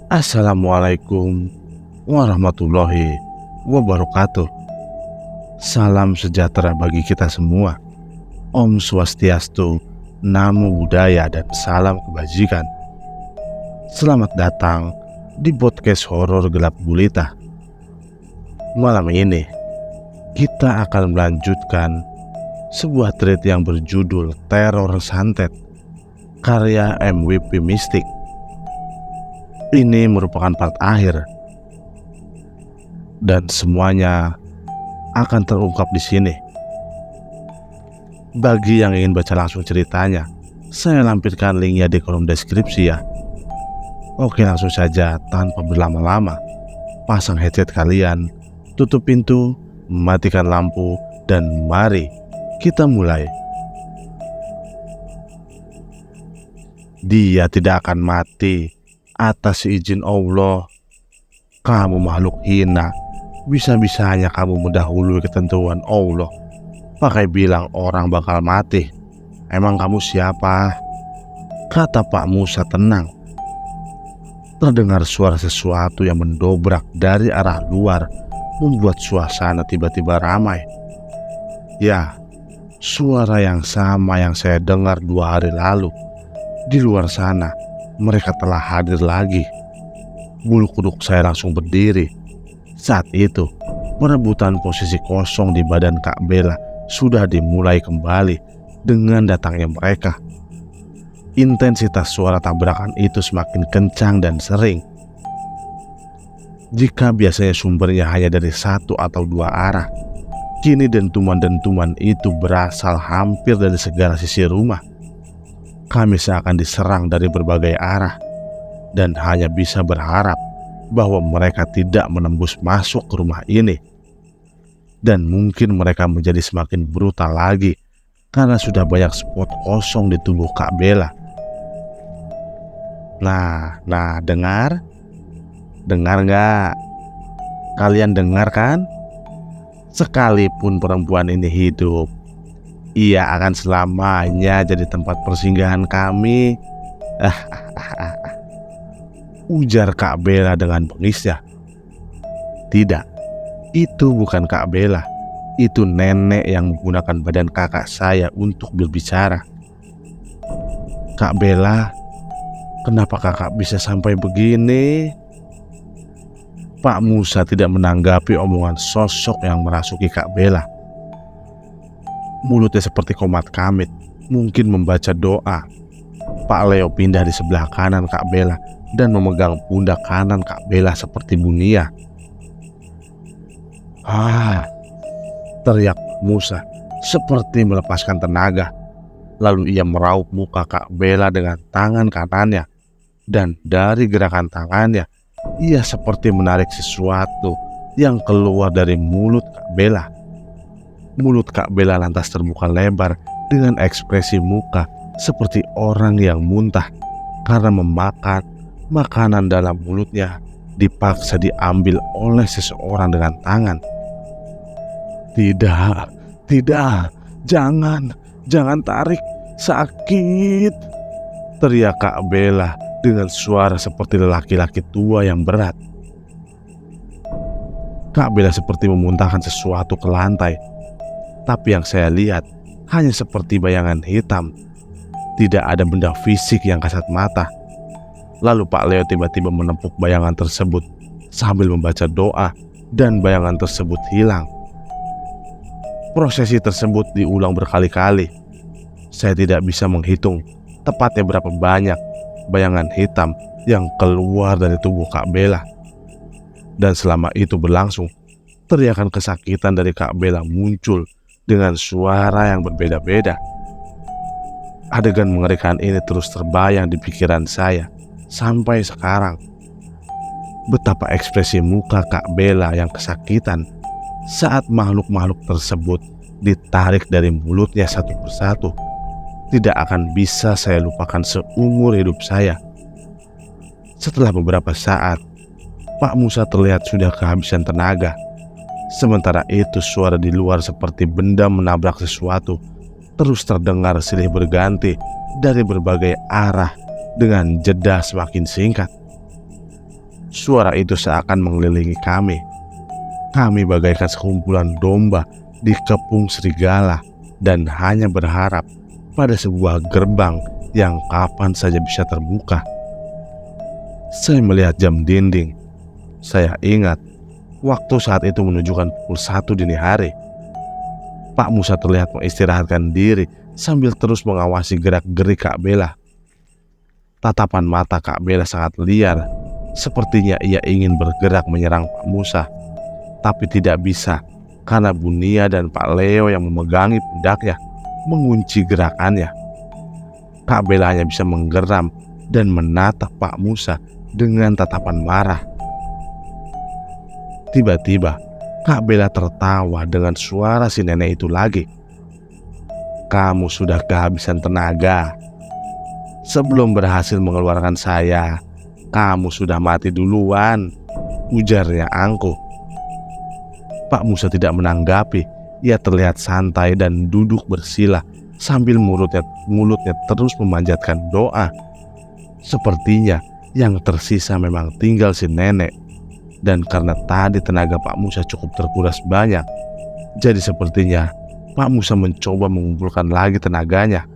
Assalamualaikum warahmatullahi wabarakatuh. Salam sejahtera bagi kita semua. Om Swastiastu, Namo Buddhaya, dan salam kebajikan. Selamat datang di podcast horor gelap gulita. Malam ini kita akan melanjutkan sebuah thread yang berjudul Teror Santet karya MVP Mystic. Ini merupakan part akhir dan semuanya akan terungkap di sini. Bagi yang ingin baca langsung ceritanya, saya lampirkan linknya di kolom deskripsi ya. Oke, langsung saja tanpa berlama-lama. Pasang headset kalian, tutup pintu, matikan lampu, dan mari kita mulai. Dia tidak akan mati atas izin Allah. Kamu makhluk hina, bisa-bisanya kamu mendahului ketentuan Allah pakai bilang orang bakal mati. Emang kamu siapa? Kata Pak Musa tenang. Terdengar suara sesuatu yang mendobrak dari arah luar, membuat suasana tiba-tiba ramai. Ya, suara yang sama yang saya dengar 2 hari lalu. Di luar sana mereka telah hadir lagi. Bulu kuduk saya langsung berdiri. Saat itu, perebutan posisi kosong di badan Kak Bella sudah dimulai kembali dengan datangnya mereka. Intensitas suara tabrakan itu semakin kencang dan sering. Jika biasanya sumbernya hanya dari 1 atau 2 arah, kini dentuman-dentuman itu berasal hampir dari segala sisi rumah. Kami seakan diserang dari berbagai arah dan hanya bisa berharap bahwa mereka tidak menembus masuk ke rumah ini. Dan mungkin mereka menjadi semakin brutal lagi karena sudah banyak spot kosong di tubuh Kak Bella. Nah, dengar? Dengar nggak? Kalian dengar kan? Sekalipun perempuan ini hidup, ia akan selamanya jadi tempat persinggahan kami. Ujar Kak Bella dengan bengisnya. Tidak, itu bukan Kak Bella. Itu nenek yang menggunakan badan kakak saya untuk berbicara. Kak Bella, kenapa kakak bisa sampai begini? Pak Musa tidak menanggapi omongan sosok yang merasuki Kak Bella. Mulutnya seperti komat kamit, mungkin membaca doa. Pak Leo pindah di sebelah kanan Kak Bella dan memegang pundak kanan Kak Bella seperti bunia. Teriak Musa seperti melepaskan tenaga. Lalu ia meraup muka Kak Bella dengan tangan kanannya. Dan dari gerakan tangannya, ia seperti menarik sesuatu yang keluar dari mulut Kak Bella. Mulut Kak Bella lantas terbuka lebar dengan ekspresi muka seperti orang yang muntah karena memakan makanan dalam mulutnya dipaksa diambil oleh seseorang dengan tangan. Tidak, jangan tarik, sakit, teriak Kak Bella dengan suara seperti laki-laki tua yang berat. Kak Bella seperti memuntahkan sesuatu ke lantai. Tapi yang saya lihat hanya seperti bayangan hitam. Tidak ada benda fisik yang kasat mata. Lalu Pak Leo tiba-tiba menepuk bayangan tersebut sambil membaca doa dan bayangan tersebut hilang. Prosesi tersebut diulang berkali-kali. Saya tidak bisa menghitung tepatnya berapa banyak bayangan hitam yang keluar dari tubuh Kak Bella. Dan selama itu berlangsung, teriakan kesakitan dari Kak Bella muncul dengan suara yang berbeda-beda. Adegan mengerikan ini terus terbayang di pikiran saya sampai sekarang. Betapa ekspresi muka Kak Bella yang kesakitan saat makhluk-makhluk tersebut ditarik dari mulutnya satu persatu tidak akan bisa saya lupakan seumur hidup saya. Setelah beberapa saat, Pak Musa terlihat sudah kehabisan tenaga. Sementara itu suara di luar seperti benda menabrak sesuatu terus terdengar silih berganti dari berbagai arah dengan jeda semakin singkat. Suara itu seakan mengelilingi kami. Kami bagaikan sekumpulan domba dikepung serigala dan hanya berharap pada sebuah gerbang yang kapan saja bisa terbuka. Saya melihat jam dinding. Saya ingat waktu saat itu menunjukkan pukul 1 dini hari. Pak Musa terlihat mengistirahatkan diri sambil terus mengawasi gerak-gerik Kak Bella. Tatapan mata Kak Bella sangat liar. Sepertinya ia ingin bergerak menyerang Pak Musa, tapi tidak bisa karena Bu Nia dan Pak Leo yang memegangi pundaknya mengunci gerakannya. Kak Bella hanya bisa menggeram dan menatap Pak Musa dengan tatapan marah. Tiba-tiba Kak Bella tertawa dengan suara si nenek itu lagi. "Kamu sudah kehabisan tenaga. Sebelum berhasil mengeluarkan saya, kamu sudah mati duluan," ujarnya angkuh. Pak Musa tidak menanggapi. Ia terlihat santai dan duduk bersila sambil mulutnya terus memanjatkan doa. Sepertinya yang tersisa memang tinggal si nenek. Dan karena tadi tenaga Pak Musa cukup terkuras banyak, jadi sepertinya Pak Musa mencoba mengumpulkan lagi tenaganya.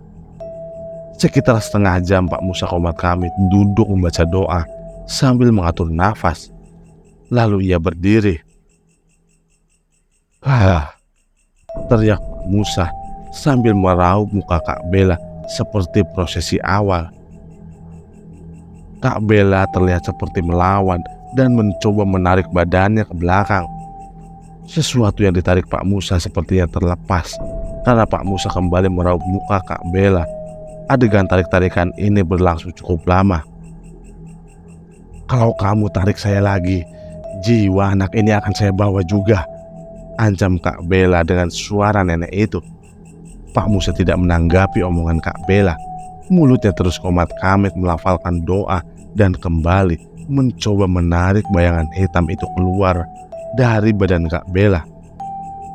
Sekitar setengah jam Pak Musa komat kami duduk membaca doa sambil mengatur nafas. Lalu ia berdiri. "Hah!" teriak Pak Musa sambil meraup muka Kak Bella seperti prosesi awal. Kak Bella terlihat seperti melawan dan mencoba menarik badannya ke belakang. Sesuatu yang ditarik Pak Musa sepertinya terlepas karena Pak Musa kembali meraup muka Kak Bella. Adegan tarik-tarikan ini berlangsung cukup lama. "Kalau kamu tarik saya lagi, jiwa anak ini akan saya bawa juga," ancam Kak Bella dengan suara nenek itu. Pak Musa tidak menanggapi omongan Kak Bella. Mulutnya terus komat-kamit melafalkan doa dan kembali mencoba menarik bayangan hitam itu keluar dari badan Kak Bella.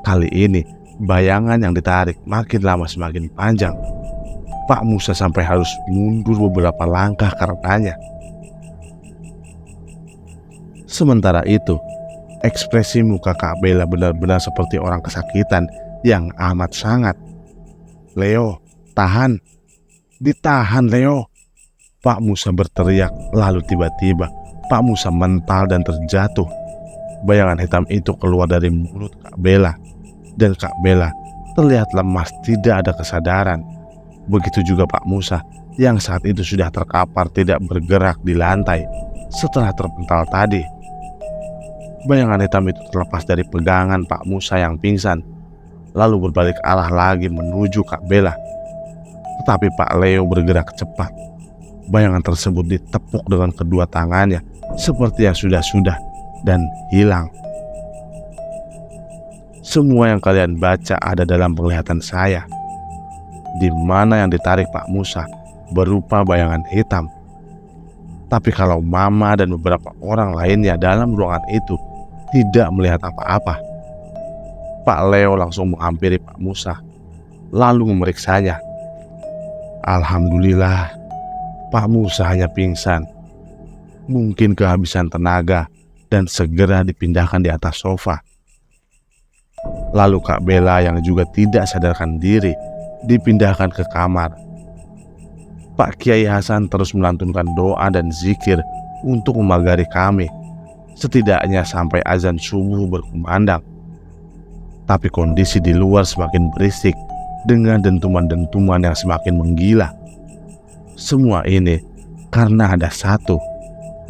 Kali ini bayangan yang ditarik makin lama semakin panjang. Pak Musa sampai harus mundur beberapa langkah karenanya. Sementara itu, ekspresi muka Kak Bella benar-benar seperti orang kesakitan yang amat sangat. "Leo, tahan! Ditahan, Leo!" Pak Musa berteriak. Lalu tiba-tiba Pak Musa mental dan terjatuh. Bayangan hitam itu keluar dari mulut Kak Bella, dan Kak Bella terlihat lemas, tidak ada kesadaran. Begitu juga Pak Musa yang saat itu sudah terkapar tidak bergerak di lantai setelah terpental tadi. Bayangan hitam itu terlepas dari pegangan Pak Musa yang pingsan, lalu berbalik arah lagi menuju Kak Bella. Tetapi Pak Leo bergerak cepat. Bayangan tersebut ditepuk dengan kedua tangannya seperti yang sudah-sudah dan hilang. Semua yang kalian baca ada dalam penglihatan saya, di mana yang ditarik Pak Musa berupa bayangan hitam. Tapi kalau Mama dan beberapa orang lainnya dalam ruangan itu tidak melihat apa-apa. Pak Leo langsung menghampiri Pak Musa, lalu memeriksanya. Alhamdulillah, Pak Musa hanya pingsan, mungkin kehabisan tenaga, dan segera dipindahkan di atas sofa. Lalu Kak Bella yang juga tidak sadarkan diri dipindahkan ke kamar. Pak Kiai Hasan terus melantunkan doa dan zikir untuk memagari kami, setidaknya sampai azan subuh berkumandang. Tapi kondisi di luar semakin berisik dengan dentuman-dentuman yang semakin menggila. Semua ini karena ada satu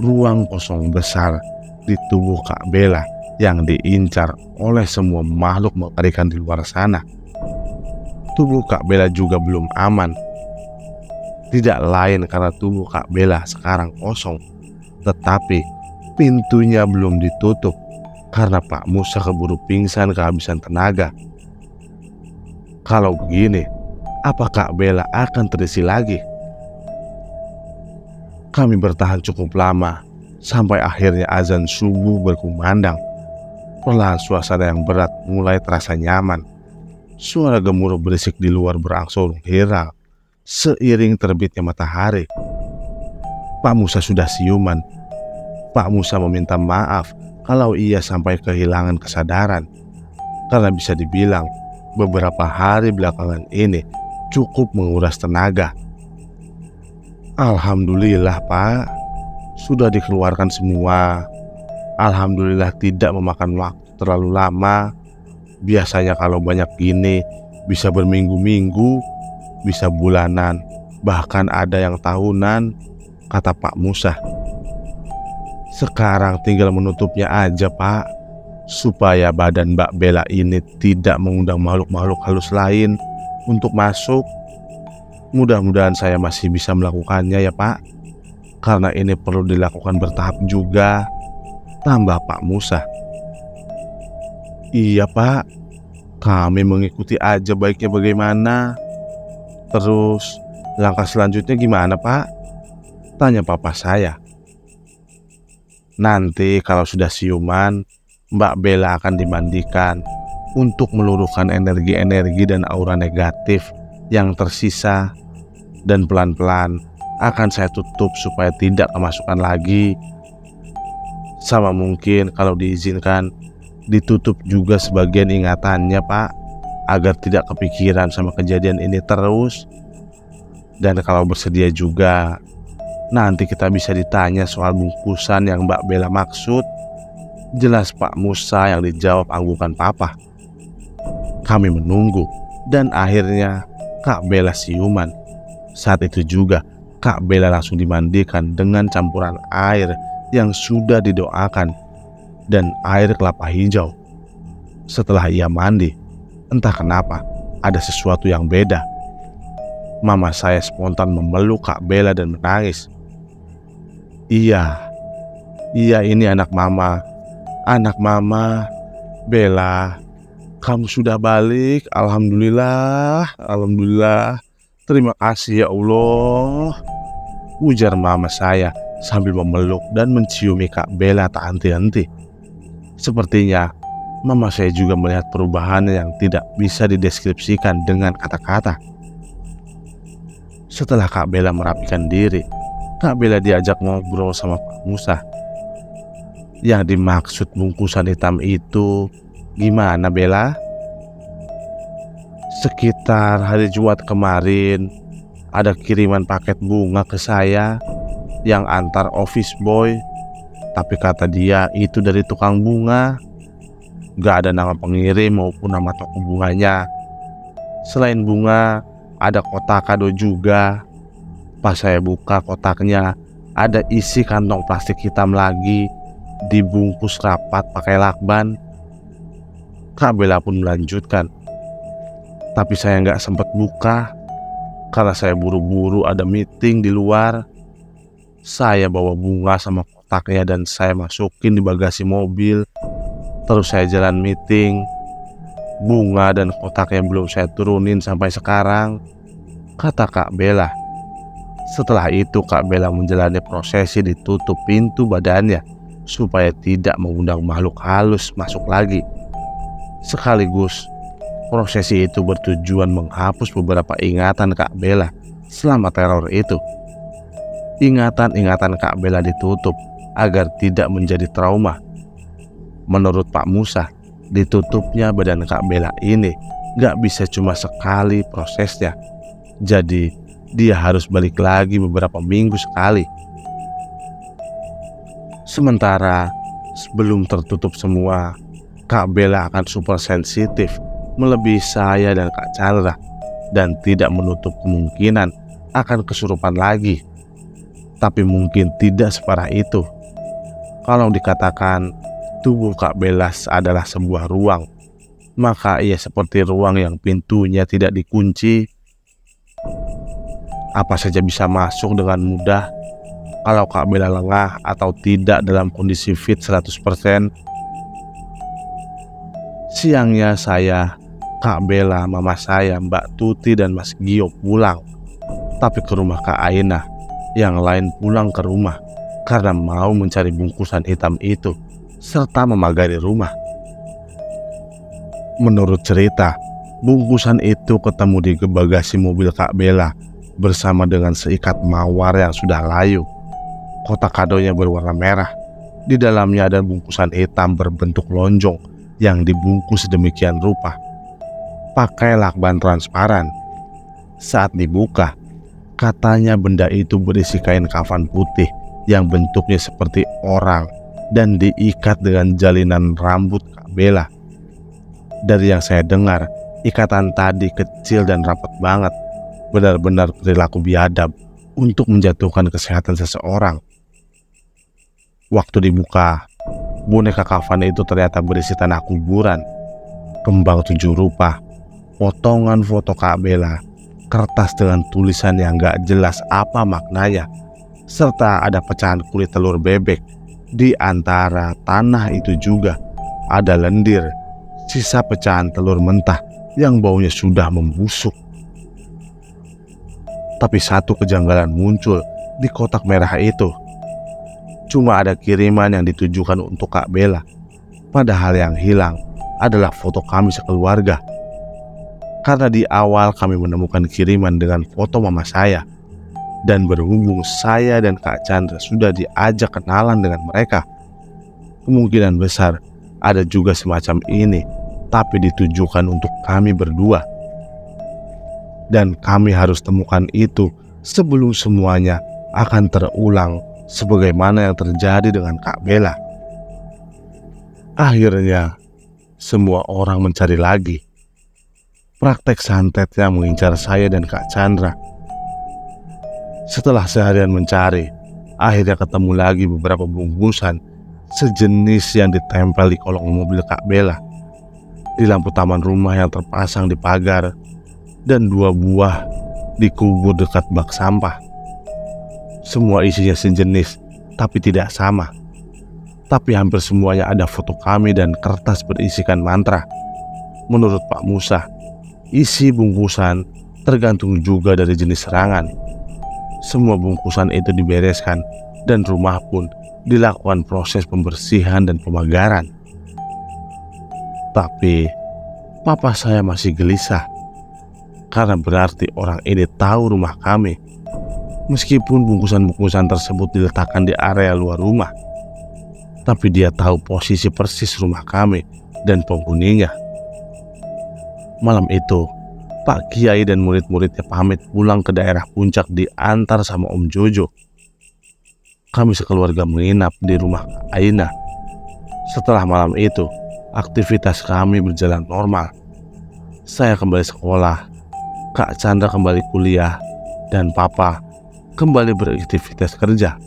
ruang kosong besar di tubuh Kak Bella yang diincar oleh semua makhluk mengerikan di luar sana. Tubuh Kak Bella juga belum aman. Tidak lain karena tubuh Kak Bella sekarang kosong, tetapi pintunya belum ditutup karena Pak Musa keburu pingsan kehabisan tenaga. Kalau begini, apa Kak Bella akan terisi lagi? Kami bertahan cukup lama sampai akhirnya azan subuh berkumandang. Perlahan suasana yang berat mulai terasa nyaman. Suara gemuruh berisik di luar berangsur hilang seiring terbitnya matahari. Pak Musa sudah siuman. Pak Musa meminta maaf kalau ia sampai kehilangan kesadaran, karena bisa dibilang beberapa hari belakangan ini cukup menguras tenaga. Alhamdulillah Pak, sudah dikeluarkan semua. Alhamdulillah tidak memakan waktu terlalu lama. Biasanya kalau banyak gini bisa berminggu-minggu, bisa bulanan, bahkan ada yang tahunan, kata Pak Musa. Sekarang tinggal menutupnya aja Pak, supaya badan Mbak Bella ini tidak mengundang makhluk-makhluk halus lain untuk masuk. Mudah-mudahan saya masih bisa melakukannya ya Pak, karena ini perlu dilakukan bertahap juga, tambah Pak Musa. Iya Pak, kami mengikuti aja baiknya bagaimana. Terus langkah selanjutnya gimana Pak? Tanya papa saya. Nanti kalau sudah siuman, Mbak Bella akan dimandikan untuk meluruhkan energi-energi dan aura negatif yang tersisa, dan pelan-pelan akan saya tutup supaya tidak kemasukan lagi. Sama mungkin kalau diizinkan ditutup juga sebagian ingatannya Pak, agar tidak kepikiran sama kejadian ini terus. Dan kalau bersedia juga, nanti kita bisa ditanya soal bungkusan yang Mbak Bella maksud. Jelas Pak Musa yang dijawab anggukan papa. Kami menunggu, dan akhirnya Kak Bella siuman. Saat itu juga Kak Bella langsung dimandikan dengan campuran air yang sudah didoakan dan air kelapa hijau. Setelah ia mandi, entah kenapa ada sesuatu yang beda. Mama saya spontan memeluk Kak Bella dan menangis. Iya ini anak mama, Bella, kamu sudah balik, alhamdulillah, terima kasih ya Allah, ujar mama saya sambil memeluk dan menciumi Kak Bella tak henti-henti. Sepertinya mama saya juga melihat perubahan yang tidak bisa dideskripsikan dengan kata-kata. Setelah Kak Bella merapikan diri, Kak Bella diajak ngobrol sama Pak Musa. Yang dimaksud bungkusan hitam itu gimana Bella? Sekitar hari Jumat kemarin ada kiriman paket bunga ke saya yang antar office boy, tapi kata dia itu dari tukang bunga. Gak ada nama pengirim maupun nama toko bunganya. Selain bunga, ada kotak kado juga. Pas saya buka kotaknya, ada isi kantong plastik hitam lagi, dibungkus rapat pakai lakban. Kak Bella pun melanjutkan, tapi saya nggak sempat buka karena saya buru-buru ada meeting di luar. Saya bawa bunga sama kotaknya dan saya masukin di bagasi mobil. Terus saya jalan meeting. Bunga dan kotaknya belum saya turunin sampai sekarang, kata Kak Bella. Setelah itu Kak Bella menjalani prosesi ditutup pintu badannya supaya tidak mengundang makhluk halus masuk lagi. Sekaligus prosesi itu bertujuan menghapus beberapa ingatan Kak Bella selama teror itu. Ingatan-ingatan Kak Bella ditutup agar tidak menjadi trauma. Menurut Pak Musa, ditutupnya badan Kak Bella ini gak bisa cuma sekali prosesnya. Jadi dia harus balik lagi beberapa minggu sekali. Sementara sebelum tertutup semua, Kak Bella akan super sensitif melebihi saya dan Kak Chandra, dan tidak menutup kemungkinan akan kesurupan lagi. Tapi mungkin tidak separah itu. Kalau dikatakan tubuh Kak Bella adalah sebuah ruang, maka ia seperti ruang yang pintunya tidak dikunci. Apa saja bisa masuk dengan mudah kalau Kak Bella lengah atau tidak dalam kondisi fit 100%. Siangnya saya, Kak Bella, mama saya, Mbak Tuti dan Mas Gio pulang, tapi ke rumah Kak Aina. Yang lain pulang ke rumah karena mau mencari bungkusan hitam itu serta memagari rumah. Menurut cerita, bungkusan itu ketemu di bagasi mobil Kak Bella bersama dengan seikat mawar yang sudah layu. Kotak kadonya berwarna merah Di dalamnya ada bungkusan hitam berbentuk lonjong yang dibungkus sedemikian rupa, pakai lakban transparan. Saat dibuka, katanya benda itu berisi kain kafan putih yang bentuknya seperti orang dan diikat dengan jalinan rambut Kak Bella. Dari yang saya dengar, ikatan tadi kecil dan rapat banget, benar-benar perilaku biadab untuk menjatuhkan kesehatan seseorang. Waktu dibuka, boneka kafan itu ternyata berisi tanah kuburan, kembang 7 rupa, potongan foto Kak Bella, kertas dengan tulisan yang gak jelas apa maknanya, serta ada pecahan kulit telur bebek. Di antara tanah itu juga ada lendir, sisa pecahan telur mentah yang baunya sudah membusuk. Tapi satu kejanggalan muncul di kotak merah itu. Cuma ada kiriman yang ditujukan untuk Kak Bella, padahal yang hilang adalah foto kami sekeluarga. Karena di awal kami menemukan kiriman dengan foto mama saya, dan berhubung saya dan Kak Chandra sudah diajak kenalan dengan mereka, kemungkinan besar ada juga semacam ini, tapi ditujukan untuk kami berdua. Dan kami harus temukan itu sebelum semuanya akan terulang sebagaimana yang terjadi dengan Kak Bella. Akhirnya, semua orang mencari lagi. Praktek santet yang mengincar saya dan Kak Chandra. Setelah seharian mencari, akhirnya ketemu lagi beberapa bungkusan sejenis yang ditempel di kolong mobil Kak Bella, di lampu taman rumah yang terpasang di pagar, dan 2 buah dikubur dekat bak sampah. Semua isinya sejenis, tapi tidak sama. Tapi hampir semuanya ada foto kami dan kertas berisikan mantra. Menurut Pak Musa, isi bungkusan tergantung juga dari jenis serangan. Semua bungkusan itu dibereskan dan rumah pun dilakukan proses pembersihan dan pemagaran. Tapi papa saya masih gelisah, karena berarti orang ini tahu rumah kami, meskipun bungkusan-bungkusan tersebut diletakkan di area luar rumah. Tapi dia tahu posisi persis rumah kami dan penghuninya. Malam itu, Pak Kiai dan murid-muridnya pamit pulang ke daerah puncak diantar sama Om Jojo. Kami sekeluarga menginap di rumah Kak Aina. Setelah malam itu, aktivitas kami berjalan normal. Saya kembali sekolah, Kak Chandra kembali kuliah, dan Papa kembali beraktivitas kerja.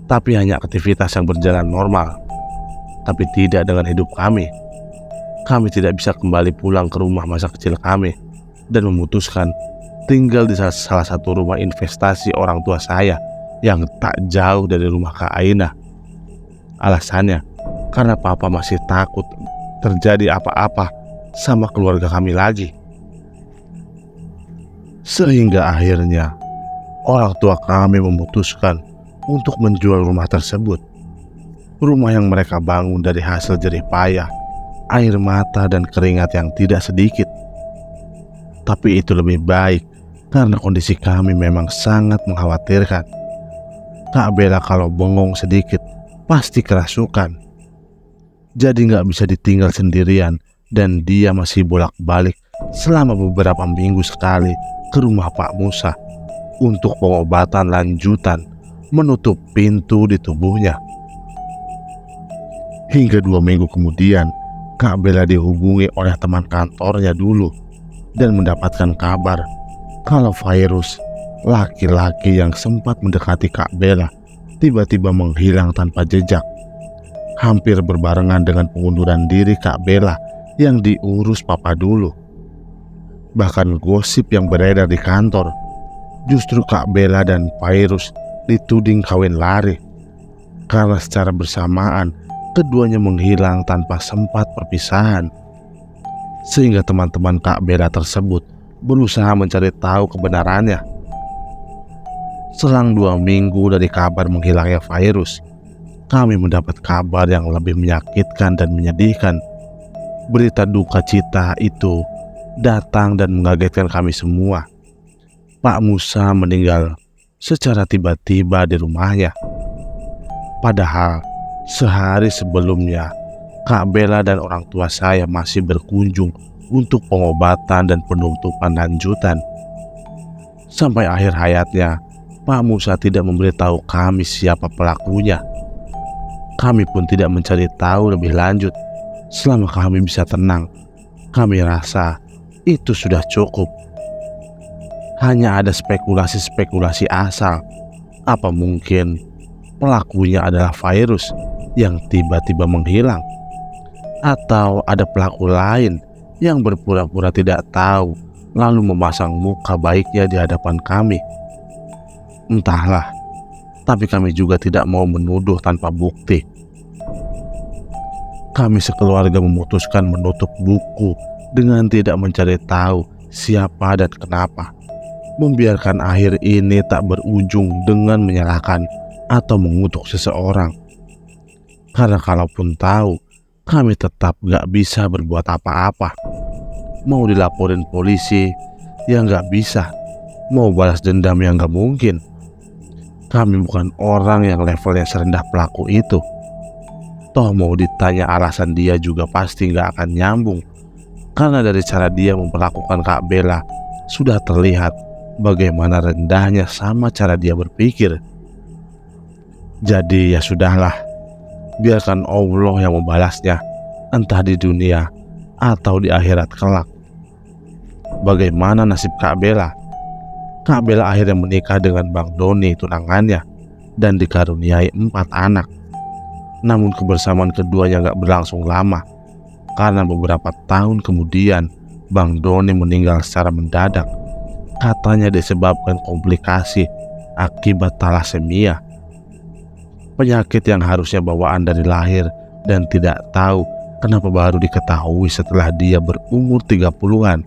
Tapi hanya aktivitas yang berjalan normal, tapi tidak dengan hidup kami. Kami tidak bisa kembali pulang ke rumah masa kecil kami dan memutuskan tinggal di salah satu rumah investasi orang tua saya yang tak jauh dari rumah Kak Aina. Alasannya karena Papa masih takut terjadi apa-apa sama keluarga kami lagi. Sehingga akhirnya orang tua kami memutuskan untuk menjual rumah tersebut. Rumah yang mereka bangun dari hasil jerih payah, air mata dan keringat yang tidak sedikit. Tapi itu lebih baik karena kondisi kami memang sangat mengkhawatirkan. Kak Bella kalau bengong sedikit pasti kerasukan. Jadi gak bisa ditinggal sendirian dan dia masih bolak-balik selama beberapa minggu sekali ke rumah Pak Musa untuk pengobatan lanjutan, menutup pintu di tubuhnya. Hingga 2 minggu kemudian, Kak Bella dihubungi oleh teman kantornya dulu dan mendapatkan kabar kalau virus laki-laki yang sempat mendekati Kak Bella tiba-tiba menghilang tanpa jejak. Hampir berbarengan dengan pengunduran diri Kak Bella yang diurus Papa dulu. Bahkan gosip yang beredar di kantor, justru Kak Bella dan virus dituding kawin lari, karena secara bersamaan keduanya menghilang tanpa sempat perpisahan. Sehingga teman-teman Kak Bella tersebut berusaha mencari tahu kebenarannya. Selang 2 minggu dari kabar menghilangnya virus, kami mendapat kabar yang lebih menyakitkan dan menyedihkan. Berita duka cita itu datang dan mengagetkan kami semua. Pak Musa meninggal secara tiba-tiba di rumahnya. Padahal Sehari sebelumnya, Kak Bella dan orang tua saya masih berkunjung untuk pengobatan dan penutupan lanjutan. Sampai akhir hayatnya, Pak Musa tidak memberitahu kami siapa pelakunya. Kami pun tidak mencari tahu lebih lanjut. Selama kami bisa tenang, kami rasa itu sudah cukup. Hanya ada spekulasi-spekulasi asal. Apa mungkin pelakunya adalah virus yang tiba-tiba menghilang? Atau ada pelaku lain yang berpura-pura tidak tahu lalu memasang muka baiknya di hadapan kami? Entahlah, tapi kami juga tidak mau menuduh tanpa bukti. Kami sekeluarga memutuskan menutup buku dengan tidak mencari tahu siapa dan kenapa. Membiarkan akhir ini tak berujung dengan menyalahkan atau mengutuk seseorang. Karena kalaupun tahu, kami tetap gak bisa berbuat apa-apa. Mau dilaporin polisi, ya gak bisa. Mau balas dendam, yang gak mungkin. Kami bukan orang yang levelnya serendah pelaku itu. Toh mau ditanya alasan dia juga pasti gak akan nyambung. Karena dari cara dia memperlakukan Kak Bella, sudah terlihat bagaimana rendahnya sama cara dia berpikir. Jadi ya sudahlah, biarkan Allah yang membalasnya, entah di dunia atau di akhirat kelak. Bagaimana nasib Kak Bella? Kak Bella akhirnya menikah dengan Bang Doni, tunangannya, dan dikaruniai 4 anak. Namun kebersamaan keduanya gak berlangsung lama, karena beberapa tahun kemudian Bang Doni meninggal secara mendadak. Katanya disebabkan komplikasi akibat talasemia, penyakit yang harusnya bawaan dari lahir dan tidak tahu kenapa baru diketahui setelah dia berumur 30-an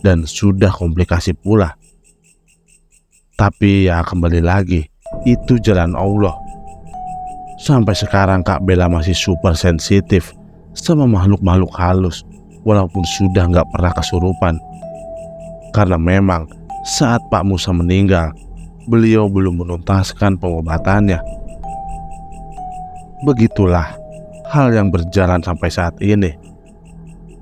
dan sudah komplikasi pula. Tapi ya kembali lagi, itu jalan Allah. Sampai sekarang Kak Bella masih super sensitif sama makhluk-makhluk halus, walaupun sudah gak pernah kesurupan. Karena memang saat Pak Musa meninggal, beliau belum menuntaskan pengobatannya. Begitulah hal yang berjalan sampai saat ini.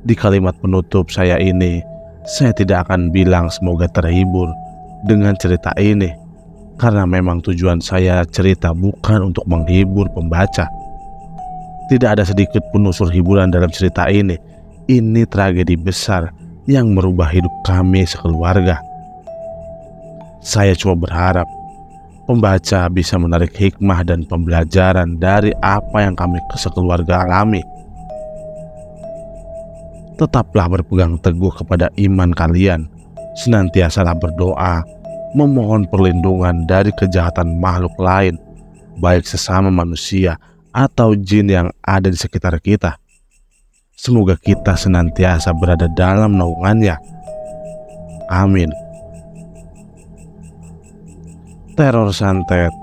Di kalimat penutup saya ini, saya tidak akan bilang semoga terhibur dengan cerita ini, karena memang tujuan saya cerita bukan untuk menghibur pembaca. Tidak ada sedikit pun unsur hiburan dalam cerita ini. Ini tragedi besar yang merubah hidup kami sekeluarga. Saya cuma berharap pembaca bisa menarik hikmah dan pembelajaran dari apa yang kami sekeluarga alami. Tetaplah berpegang teguh kepada iman kalian. Senantiasalah berdoa, memohon perlindungan dari kejahatan makhluk lain, baik sesama manusia atau jin yang ada di sekitar kita. Semoga kita senantiasa berada dalam naungannya. Amin. Teror santet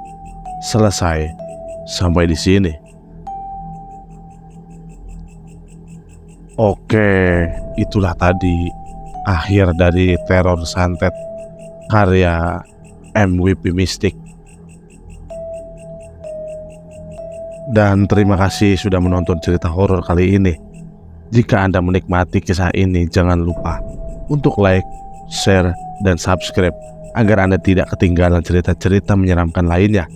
selesai sampai di sini. Oke, itulah tadi akhir dari Teror Santet karya MVP Mystic. Dan terima kasih sudah menonton cerita horor kali ini. Jika Anda menikmati kisah ini, jangan lupa untuk like, share, dan subscribe agar Anda tidak ketinggalan cerita-cerita menyeramkan lainnya.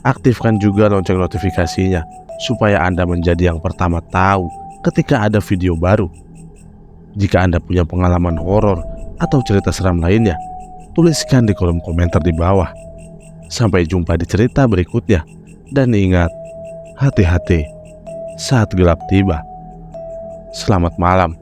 Aktifkan juga lonceng notifikasinya supaya Anda menjadi yang pertama tahu ketika ada video baru. Jika Anda punya pengalaman horor atau cerita seram lainnya, tuliskan di kolom komentar di bawah. Sampai jumpa di cerita berikutnya. Dan ingat, hati-hati saat gelap tiba. Selamat malam.